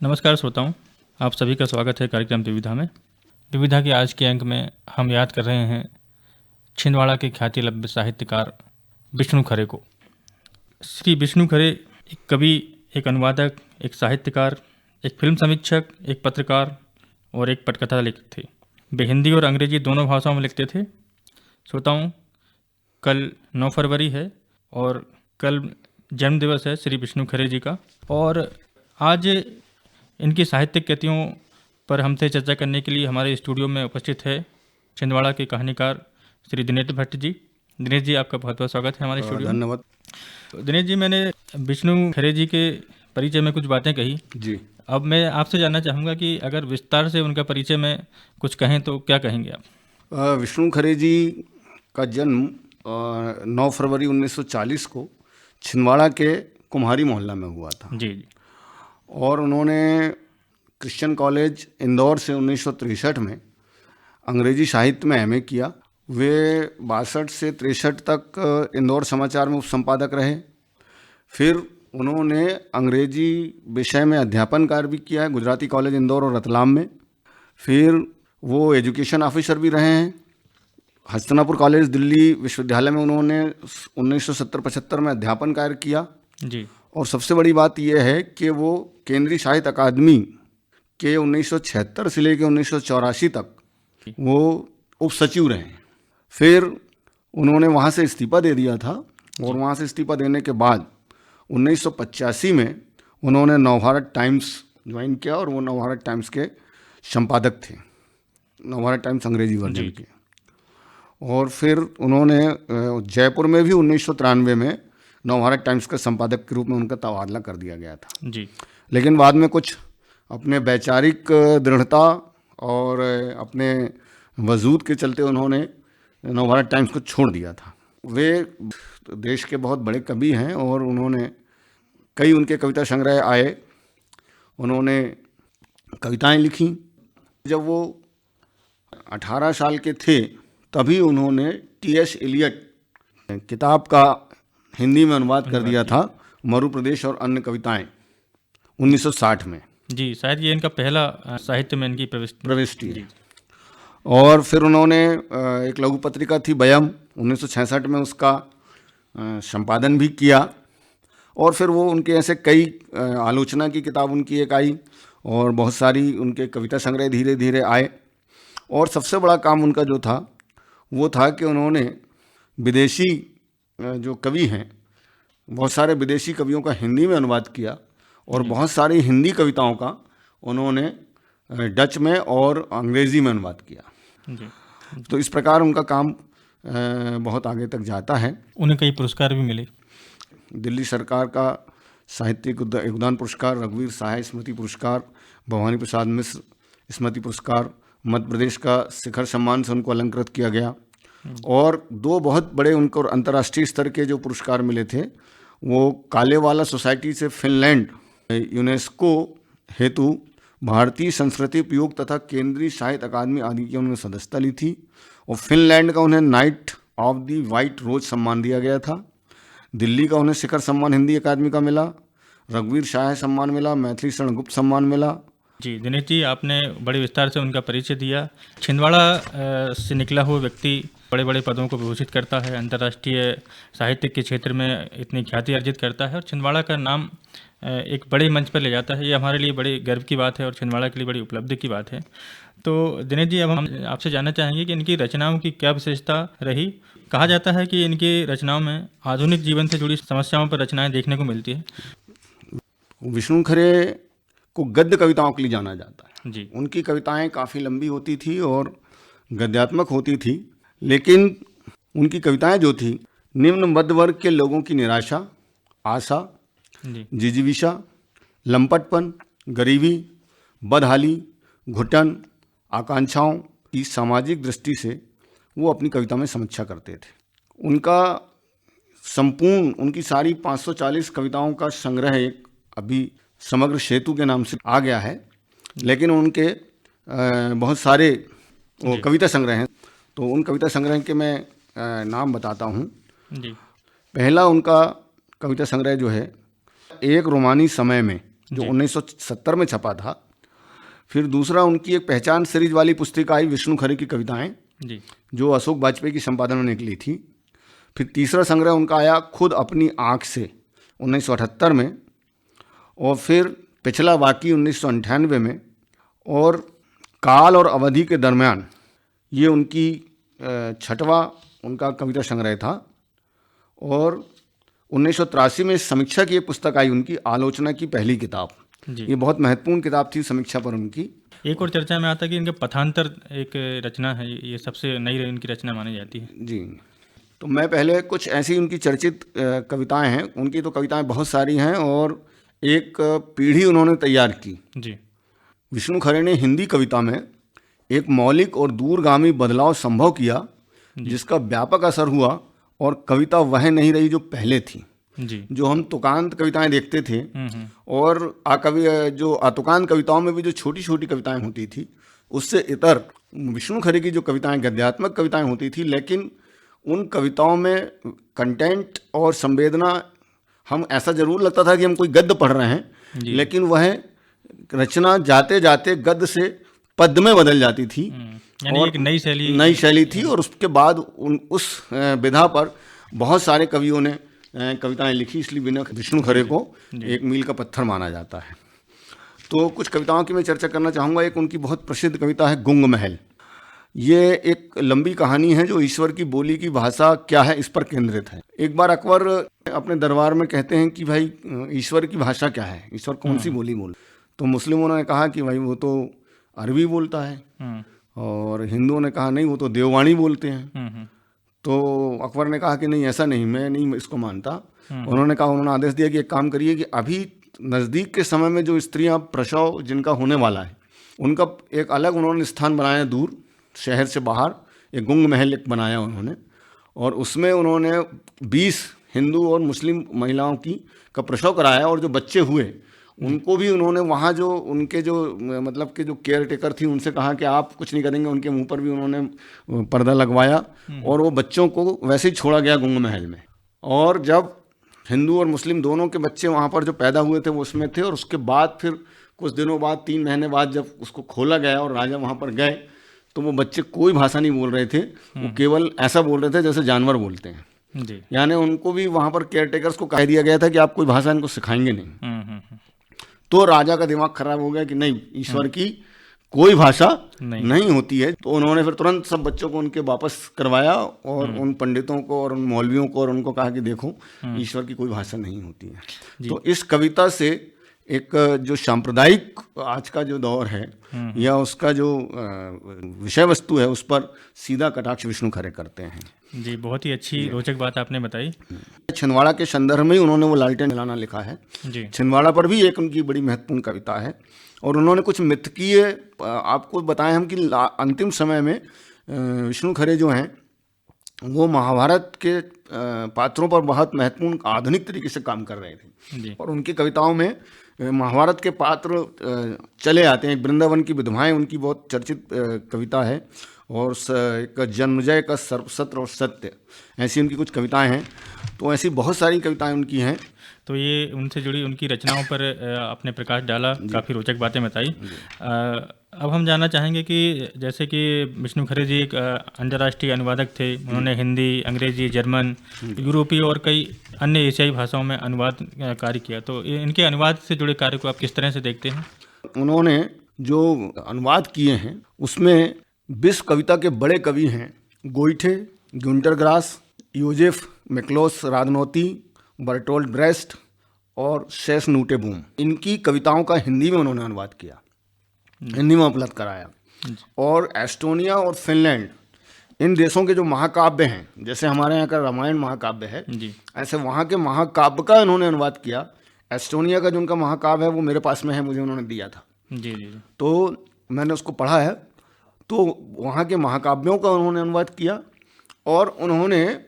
नमस्कार श्रोताओं, आप सभी का स्वागत है कार्यक्रम विविधा में। विविधा के आज के अंक में हम याद कर रहे हैं छिंदवाड़ा के ख्याति लब्ध साहित्यकार विष्णु खरे को। श्री विष्णु खरे एक कवि, एक अनुवादक, एक साहित्यकार, एक फिल्म समीक्षक, एक पत्रकार और एक पटकथा लेखक थे। वे हिंदी और अंग्रेजी दोनों भाषाओं में लिखते थे। श्रोताओं, कल 9 फरवरी है और कल जन्म दिवस है श्री विष्णु खरे जी का। और आज इनकी साहित्यिक कृतियों पर हमसे चर्चा करने के लिए हमारे स्टूडियो में उपस्थित है छिंदवाड़ा के कहानीकार श्री दिनेश भट्ट जी। दिनेश जी, आपका बहुत बहुत स्वागत है हमारे स्टूडियो में। धन्यवाद। दिनेश जी, मैंने विष्णु खरे जी के परिचय में कुछ बातें कही जी। अब मैं आपसे जानना चाहूँगा कि अगर विस्तार से उनका परिचय में कुछ कहें तो क्या कहेंगे आप? विष्णु खरे जी का जन्म 9 फरवरी 1940 को छिंदवाड़ा के कुम्हारी मोहल्ला में हुआ था। जी जी। और उन्होंने क्रिश्चियन कॉलेज इंदौर से 1963 में अंग्रेजी साहित्य में एमए किया। वे 62 से 63 तक इंदौर समाचार में उपसंपादक रहे। फिर उन्होंने अंग्रेजी विषय में अध्यापन कार्य भी किया है गुजराती कॉलेज इंदौर और रतलाम में। फिर वो एजुकेशन ऑफिसर भी रहे हैं। हस्तिनापुर कॉलेज दिल्ली विश्वविद्यालय में उन्होंने 1970-75 में अध्यापन कार्य किया जी। और सबसे बड़ी बात यह है कि वो केंद्रीय साहित्य अकादमी के 1976 से लेकर 1984 तक वो उप सचिव रहे। फिर उन्होंने वहाँ से इस्तीफा दे दिया था और वहाँ से इस्तीफा देने के बाद 1985 में उन्होंने नवभारत टाइम्स ज्वाइन किया और वो नवभारत टाइम्स के संपादक थे, नवभारत टाइम्स अंग्रेजी वर्जन के। और फिर उन्होंने जयपुर में भी 1993 में नवभारत टाइम्स के संपादक के रूप में उनका तबादला कर दिया गया था जी। लेकिन बाद में कुछ अपने वैचारिक दृढ़ता और अपने वजूद के चलते उन्होंने नवभारत टाइम्स को छोड़ दिया था। वे देश के बहुत बड़े कवि हैं और उन्होंने कई उनके कविता संग्रह आए, उन्होंने कविताएं लिखी। जब वो 18 साल के थे तभी उन्होंने टी.एस. एलियट किताब का हिंदी में अनुवाद कर दिया था, मरु प्रदेश और अन्य कविताएं, 1960 में। जी, शायद ये इनका पहला साहित्य में इनकी प्रविष्टि है। और फिर उन्होंने एक लघु पत्रिका थी बयम, 1966 में उसका संपादन भी किया। और फिर वो उनके ऐसे कई आलोचना की किताब उनकी एक आई और बहुत सारी उनके कविता संग्रह धीरे धीरे आए। और सबसे बड़ा काम उनका जो था वो था कि उन्होंने विदेशी जो कवि हैं, बहुत सारे विदेशी कवियों का हिंदी में अनुवाद किया और बहुत सारी हिंदी कविताओं का उन्होंने डच में और अंग्रेज़ी में अनुवाद किया। तो इस प्रकार उनका काम बहुत आगे तक जाता है। उन्हें कई पुरस्कार भी मिले। दिल्ली सरकार का साहित्यिक योगदान पुरस्कार, रघुवीर सहाय स्मृति पुरस्कार, भवानी प्रसाद मिश्र स्मृति पुरस्कार, मध्य प्रदेश का शिखर सम्मान से उनको अलंकृत किया गया। और 2 बहुत बड़े उनको अंतर्राष्ट्रीय स्तर के जो पुरस्कार मिले थे वो कालेवाला सोसाइटी से फिनलैंड, यूनेस्को हेतु भारतीय संस्कृति उपयोग तथा केंद्रीय साहित्य अकादमी आदि की उन्होंने सदस्यता ली थी। और फिनलैंड का उन्हें नाइट ऑफ द वाइट रोज सम्मान दिया गया था। दिल्ली का उन्हें शिखर सम्मान हिंदी अकादमी का मिला, रघुवीर सहाय सम्मान मिला, मैथिली शरण गुप्त सम्मान मिला। जी दिनेश जी, आपने बड़े विस्तार से उनका परिचय दिया। छिंदवाड़ा से निकला हुआ व्यक्ति बड़े बड़े पदों को विभूषित करता है, अंतर्राष्ट्रीय साहित्य के क्षेत्र में इतनी ख्याति अर्जित करता है और छिंदवाड़ा का नाम एक बड़े मंच पर ले जाता है। ये हमारे लिए बड़े गर्व की बात है और छिंदवाड़ा के लिए बड़ी उपलब्धि की बात है। तो दिनेश जी, अब हम आपसे जानना चाहेंगे कि इनकी रचनाओं की क्या विशेषता रही। कहा जाता है कि इनकी रचनाओं में आधुनिक जीवन से जुड़ी समस्याओं पर रचनाएं देखने को मिलती है। विष्णु खरे को गद्य कविताओं के लिए जाना जाता है जी। उनकी कविताएं काफ़ी लंबी होती थी और गद्यात्मक होती थी, लेकिन उनकी कविताएं जो थी निम्न मध्य वर्ग के लोगों की निराशा, आशा, जिजीविषा, लंपटपन, गरीबी, बदहाली, घुटन, आकांक्षाओं की सामाजिक दृष्टि से वो अपनी कविता में समीक्षा करते थे। उनका संपूर्ण उनकी सारी 540 कविताओं का संग्रह एक अभी समग्र सेतु के नाम से आ गया है, लेकिन उनके बहुत सारे कविता संग्रह हैं। तो उन कविता संग्रह के मैं नाम बताता हूँ। पहला उनका कविता संग्रह जो है, एक रोमानी समय में, जो 1970 में छपा था। फिर दूसरा उनकी एक पहचान सीरीज वाली पुस्तिका आई विष्णु खरे की कविताएं जी, जो अशोक वाजपेयी की संपादन में निकली थी। फिर तीसरा संग्रह उनका आया खुद अपनी आँख से 1978 में, और फिर पिछला वाकी 1998 में, और काल और अवधि के दरमियान ये उनकी छठवां उनका कविता संग्रह था। और 1983 में समीक्षा की एक पुस्तक आई उनकी, आलोचना की पहली किताब। ये बहुत महत्वपूर्ण किताब थी समीक्षा पर उनकी। एक और चर्चा में आता है कि इनके पथांतर एक रचना है, ये सबसे नई इनकी रचना मानी जाती है। जी, तो मैं पहले कुछ ऐसी उनकी चर्चित कविताएं हैं, उनकी तो कविताएं बहुत सारी हैं और एक पीढ़ी उन्होंने तैयार की। जी, विष्णु खरे ने हिंदी कविता में एक मौलिक और दूरगामी बदलाव संभव किया जिसका व्यापक असर हुआ, और कविता वह नहीं रही जो पहले थी। जी, जो हम तुकांत कविताएं देखते थे और जो अतुकांत कविताओं में भी जो छोटी छोटी कविताएं होती थी, उससे इतर विष्णु खरे की जो कविताएं गद्यात्मक कविताएं होती थी, लेकिन उन कविताओं में कंटेंट और संवेदना, हम ऐसा जरूर लगता था कि हम कोई गद्य पढ़ रहे हैं, लेकिन वह रचना जाते जाते गद्य से पद्य में बदल जाती थी। यानी एक नई शैली थी। और उसके बाद उस विधा पर बहुत सारे कवियों ने कविताएं लिखी, इसलिए विष्णु खरे को एक मील का पत्थर माना जाता है। तो कुछ कविताओं की मैं चर्चा करना चाहूँगा। एक उनकी बहुत प्रसिद्ध कविता है गुंग महल। ये एक लंबी कहानी है जो ईश्वर की बोली की भाषा क्या है इस पर केंद्रित है। एक बार अकबर अपने दरबार में कहते हैं कि भाई ईश्वर की भाषा क्या है, ईश्वर कौन सी बोली बोल। तो मुस्लिमों ने कहा कि भाई वो तो अरबी बोलता है, और हिंदुओं ने कहा नहीं वो तो देववाणी बोलते हैं। तो अकबर ने कहा कि नहीं ऐसा नहीं, मैं नहीं इसको मानता। उन्होंने आदेश दिया कि एक काम करिए कि अभी नज़दीक के समय में जो स्त्रियां प्रसव जिनका होने वाला है उनका एक अलग उन्होंने स्थान बनाया, दूर शहर से बाहर एक गुंग महल एक बनाया उन्होंने, और उसमें उन्होंने 20 हिंदू और मुस्लिम महिलाओं का प्रसव कराया, और जो बच्चे हुए उनको भी उन्होंने वहाँ जो उनके जो मतलब के जो केयर टेकर थी उनसे कहा कि आप कुछ नहीं करेंगे, उनके मुंह पर भी उन्होंने पर्दा लगवाया, और वो बच्चों को वैसे ही छोड़ा गया गुंग महल में। और जब हिंदू और मुस्लिम दोनों के बच्चे वहाँ पर जो पैदा हुए थे वो उसमें थे, और उसके बाद फिर कुछ दिनों बाद 3 महीने बाद जब उसको खोला गया और राजा वहाँ पर गए तो वो बच्चे कोई भाषा नहीं बोल रहे थे, वो केवल ऐसा बोल रहे थे जैसे जानवर बोलते हैं। यानी उनको भी वहाँ पर केयर टेकर्स को कह दिया गया था कि आप कोई भाषा इनको सिखाएंगे नहीं। तो राजा का दिमाग खराब हो गया कि नहीं, ईश्वर की कोई भाषा नहीं होती है। तो उन्होंने फिर तुरंत सब बच्चों को उनके वापस करवाया, और उन पंडितों को और उन मौलवियों को और उनको कहा कि देखो ईश्वर की कोई भाषा नहीं होती है। तो इस कविता से एक जो सांप्रदायिक आज का जो दौर है या उसका जो विषय वस्तु है उस पर सीधा कटाक्ष विष्णु खरे करते हैं। जी, बहुत ही अच्छी रोचक बात आपने बताई। छिंदवाड़ा के संदर्भ में उन्होंने वो लालटेन जलाना लिखा है। जी, छिंदवाड़ा पर भी एक उनकी बड़ी महत्वपूर्ण कविता है, और उन्होंने कुछ मिथकीय आपको बताएं हम कि अंतिम समय में विष्णु खरे जो हैं वो महाभारत के पात्रों पर बहुत महत्वपूर्ण आधुनिक तरीके से काम कर रहे थे, और उनकी कविताओं में महाभारत के पात्र चले आते हैं। वृंदावन की विधवाएं उनकी बहुत चर्चित कविता है, और एक जन्मजय का सर्वसत्र और सत्य, ऐसी उनकी कुछ कविताएं हैं। तो ऐसी बहुत सारी कविताएं उनकी हैं। तो ये उनसे जुड़ी उनकी रचनाओं पर आपने प्रकाश डाला, काफ़ी रोचक बातें बताई। अब हम जानना चाहेंगे कि जैसे कि विष्णु खरे जी एक अंतर्राष्ट्रीय अनुवादक थे, उन्होंने हिंदी, अंग्रेजी, जर्मन, यूरोपीय और कई अन्य एशियाई भाषाओं में अनुवाद कार्य किया। तो इनके अनुवाद से जुड़े कार्य को आप किस तरह से देखते हैं? उन्होंने जो अनुवाद किए हैं उसमें विश्व कविता के बड़े कवि हैं गोइठे, गुंटर ग्रास, योजेफ मैक्लोस रादनौती, बर्टोल्ड ब्रेस्ट और शेस नूटेबूम। इनकी कविताओं का हिंदी में उन्होंने अनुवाद किया, हिंदी में उपलब्ध कराया। और एस्टोनिया और फिनलैंड, इन देशों के जो महाकाव्य हैं, जैसे हमारे यहाँ का रामायण महाकाव्य है, ऐसे वहाँ के महाकाव्य का इन्होंने अनुवाद किया। एस्टोनिया का जो उनका महाकाव्य है वो मेरे पास में है, मुझे उन्होंने दिया था। तो मैंने उसको पढ़ा है। तो वहाँ के महाकाव्यों का उन्होंने अनुवाद किया, और उन्होंने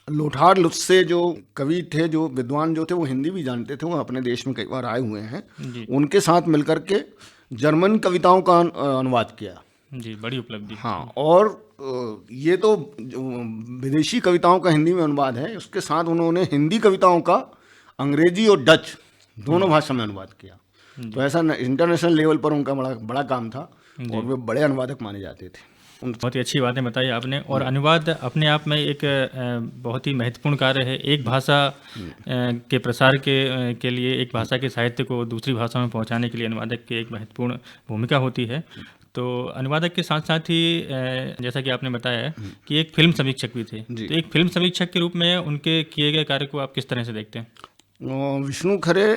लोठार लुत्से जो कवि थे, जो विद्वान जो थे, वो हिंदी भी जानते थे, वो अपने देश में कई बार आए हुए हैं, उनके साथ मिलकर के जर्मन कविताओं का अनुवाद किया। जी, बड़ी उपलब्धि। हाँ, और ये तो विदेशी कविताओं का हिंदी में अनुवाद है, उसके साथ उन्होंने हिंदी कविताओं का अंग्रेजी और डच दोनों भाषा में अनुवाद किया। तो ऐसा इंटरनेशनल लेवल पर उनका बड़ा बड़ा काम था और वे बड़े अनुवादक माने जाते थे। बहुत ही अच्छी बातें बताई आपने। और अनुवाद अपने आप में एक बहुत ही महत्वपूर्ण कार्य है। एक भाषा के प्रसार के लिए, एक भाषा के साहित्य को दूसरी भाषा में पहुंचाने के लिए अनुवादक की एक महत्वपूर्ण भूमिका होती है। तो अनुवादक के साथ साथ ही जैसा कि आपने बताया कि एक फिल्म समीक्षक भी थे, तो एक फिल्म समीक्षक के रूप में उनके किए गए कार्य को आप किस तरह से देखते हैं? विष्णु खरे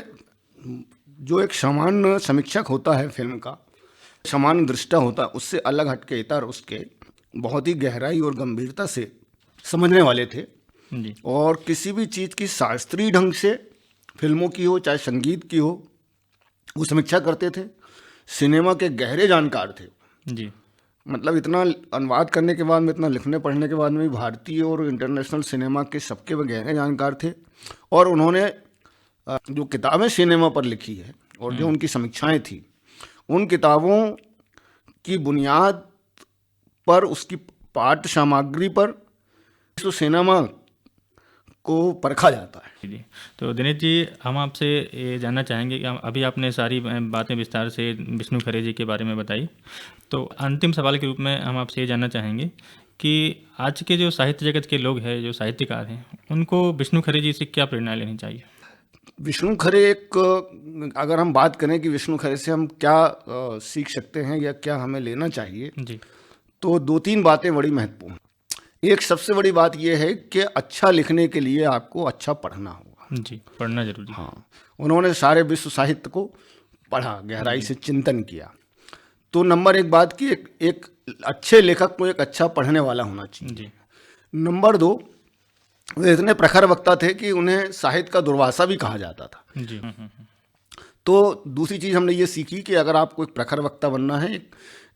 जो एक सामान्य समीक्षक होता है फिल्म का, सामान्य दृष्टा होता है, उससे अलग हटके इतर उसके बहुत ही गहराई और गंभीरता से समझने वाले थे जी। और किसी भी चीज़ की शास्त्रीय ढंग से, फिल्मों की हो चाहे संगीत की हो, वो समीक्षा करते थे। सिनेमा के गहरे जानकार थे जी। मतलब इतना अनुवाद करने के बाद में, इतना लिखने पढ़ने के बाद में भी भारतीय और इंटरनेशनल सिनेमा के सबके वे गहरे जानकार थे। और उन्होंने जो किताबें सिनेमा पर लिखी है और जो उनकी समीक्षाएं थी, उन किताबों की बुनियाद पर, उसकी पाठ्य सामग्री पर तो सिनेमा को परखा जाता है। जी। तो दिनेश जी, हम आपसे ये जानना चाहेंगे कि अभी आपने सारी बातें विस्तार से विष्णु खरे जी के बारे में बताई, तो अंतिम सवाल के रूप में हम आपसे ये जानना चाहेंगे कि आज के जो साहित्य जगत के लोग हैं, जो साहित्यकार हैं, उनको विष्णु खरे जी से क्या प्रेरणा लेनी चाहिए? विष्णु खरे अगर हम बात करें कि विष्णु खरे से हम क्या सीख सकते हैं या क्या हमें लेना चाहिए जी। तो 2-3 बातें बड़ी महत्वपूर्ण। एक सबसे बड़ी बात यह है कि अच्छा लिखने के लिए आपको अच्छा पढ़ना होगा। जी, पढ़ना जरूरी। हाँ, उन्होंने सारे विश्व साहित्य को पढ़ा, गहराई से चिंतन किया। तो नंबर 1 बात कि एक अच्छे लेखक को एक अच्छा पढ़ने वाला होना चाहिए जी। नंबर 2, वे इतने प्रखर वक्ता थे कि उन्हें साहित्य का दुर्वासा भी कहा जाता था। जी। तो दूसरी चीज़ हमने ये सीखी कि अगर आपको एक प्रखर वक्ता बनना है,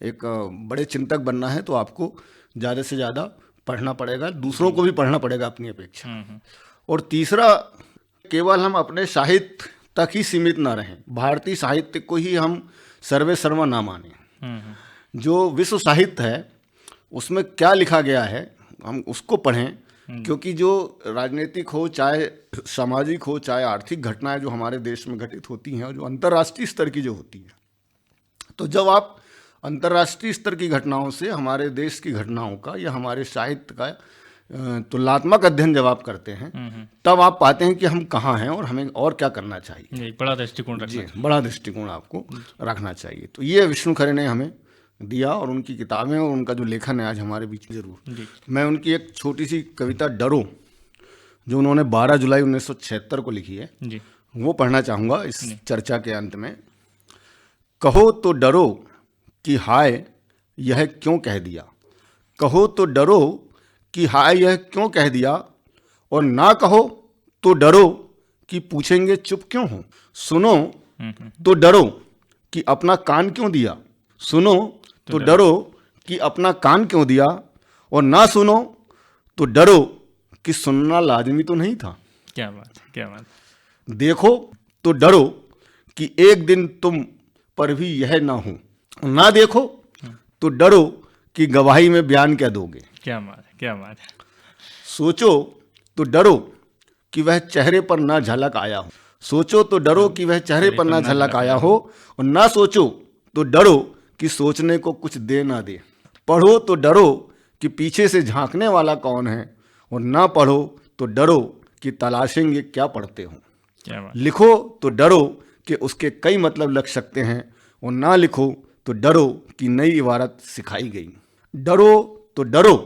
एक बड़े चिंतक बनना है, तो आपको ज़्यादा से ज़्यादा पढ़ना पड़ेगा, दूसरों को भी पढ़ना पड़ेगा अपनी अपेक्षा। और तीसरा, केवल हम अपने साहित्य तक ही सीमित ना रहें, भारतीय साहित्य को ही हम सर्वे सर्वा ना माने। जो विश्व साहित्य है उसमें क्या लिखा गया है हम उसको पढ़ें, क्योंकि जो राजनीतिक हो, चाहे सामाजिक हो, चाहे आर्थिक घटनाएं जो हमारे देश में घटित होती हैं और जो अंतर्राष्ट्रीय स्तर की जो होती हैं, तो जब आप अंतर्राष्ट्रीय स्तर की घटनाओं से हमारे देश की घटनाओं का या हमारे साहित्य का तुलनात्मक अध्ययन जब आप करते हैं, तब आप पाते हैं कि हम कहाँ हैं और हमें और क्या करना चाहिए। बड़ा दृष्टिकोण रखना चाहिए। बड़ा दृष्टिकोण आपको रखना चाहिए। तो ये विष्णु खरे ने हमें दिया और उनकी किताबें और उनका जो लेखन है आज हमारे बीच में जरूर। मैं उनकी एक छोटी सी कविता डरो, जो उन्होंने 12 जुलाई 1976 को लिखी है, वो पढ़ना चाहूँगा इस चर्चा के अंत में। कहो तो डरो कि हाय यह क्यों कह दिया, कहो तो डरो कि हाय यह क्यों कह दिया, और ना कहो तो डरो कि पूछेंगे चुप क्यों हो। सुनो तो डरो कि अपना कान क्यों दिया, सुनो तो डरो कि अपना कान क्यों दिया, और ना सुनो तो डरो कि सुनना लाजमी तो नहीं था। क्या बात, क्या बात। देखो तो डरो कि एक दिन तुम पर भी यह ना हो, ना देखो तो डरो कि गवाही में बयान क्या दोगे। क्या बात, क्या बात। सोचो तो डरो कि वह चेहरे पर ना झलक आया हो, सोचो तो डरो कि वह चेहरे पर ना झलक आया हो, और ना सोचो तो डरो कि सोचने को कुछ दे ना दे। पढ़ो तो डरो कि पीछे से झांकने वाला कौन है, और ना पढ़ो तो डरो कि तलाशेंगे क्या पढ़ते हो। क्या बात। लिखो तो डरो कि उसके कई मतलब लग सकते हैं, और ना लिखो तो डरो कि नई इबारत सिखाई गई। डरो तो डरो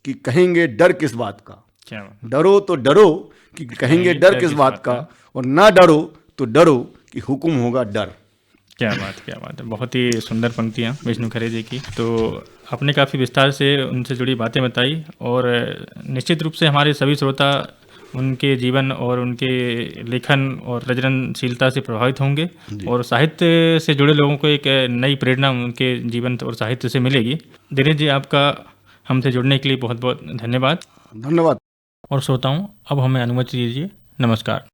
कि कहेंगे डर किस बात का, क्या बात। डरो तो डरो कि कहेंगे डर किस बात का, और ना डरो तो डरो कि हुक्म होगा डर। क्या बात, क्या बात है। बहुत ही सुंदर पंक्तियाँ विष्णु खरे जी की। तो आपने काफ़ी विस्तार से उनसे जुड़ी बातें बताई, और निश्चित रूप से हमारे सभी श्रोता उनके जीवन और उनके लेखन और सृजनशीलता से प्रभावित होंगे, और साहित्य से जुड़े लोगों को एक नई प्रेरणा उनके जीवन और साहित्य से मिलेगी। दिनेश जी, आपका हमसे जुड़ने के लिए बहुत बहुत धन्यवाद। धन्यवाद। और श्रोताओं, अब हमें अनुमति दीजिए। नमस्कार।